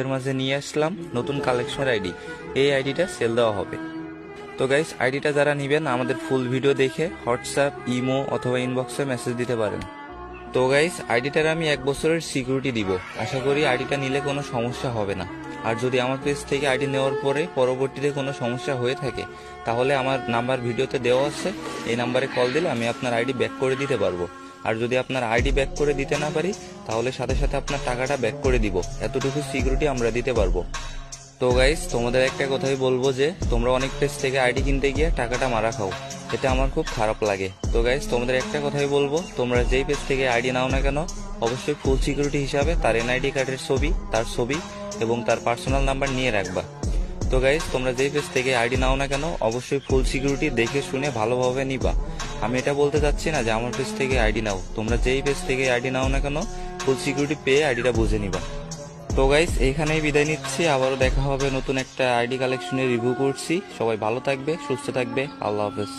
এর মাঝে নিয়ে আসলাম নতুন কালেকশনের আইডি। এই আইডিটা সেল দেওয়া হবে। তো গাইস, আইডিটা যারা নেবেন আমাদের ফুল ভিডিও দেখে হোয়াটসঅ্যাপ, ইমো অথবা ইনবক্সে মেসেজ দিতে পারেন। তো গাইস, আইডিটার আমি 1 বছরের সিকিউরিটি দিব। আশা করি আইডিটা নিলে কোনো সমস্যা হবে না। আর যদি আমার পেজ থেকে আইডি নেওয়ার পরে পরবর্তীতে কোনো সমস্যা হয়ে থাকে, তাহলে আমার নাম্বার ভিডিওতে দেওয়া আছে, এই নাম্বারে কল দিলে আমি আপনার আইডি ব্যাক করে দিতে পারবো। আর যদি আপনার আইডি ব্যাক করে দিতে না পারি, তাহলে সাথে সাথে আপনার টাকাটা ব্যাক করে দিব। এতটুকু সিকিউরিটি আমরা দিতে পারবো। তো গাইস, তোমাদের একটা কথাই বলবো যে তোমরা অনেক পেজ থেকে আইডি কিনতে গিয়ে টাকাটা মারা খাও, এটা আমার খুব খারাপ লাগে। তো গাইস, তোমাদের একটা কথাই বলবো, তোমরা যেই পেজ থেকে আইডি নাও না কেন, অবশ্যই ফুল সিকিউরিটি হিসাবে তার এনআইডি কার্ডের ছবি, তার ছবি এবং তার পার্সোনাল নাম্বার নিয়ে রাখবা। তো গাইস, তোমরা যেই পেজ থেকে আইডি নাও না কেন, অবশ্যই ফুল সিকিউরিটি দেখে শুনে ভালোভাবে নিবা। আমি এটা বলতে চাচ্ছি না যে আমার পেজ থেকে আইডি নাও, তোমরা যেই পেজ থেকে আইডি নাও না কেন, ফুল সিকিউরিটি পেয়ে আইডিটা বুঝে নিবা। তো গাইস, এইখানেই বিদায় নিচ্ছি। আবারও দেখা হবে নতুন একটা আইডি কালেকশনের রিভিউ করছি। সবাই ভালো থাকবে, সুস্থ থাকবে। আল্লাহ হাফেজ।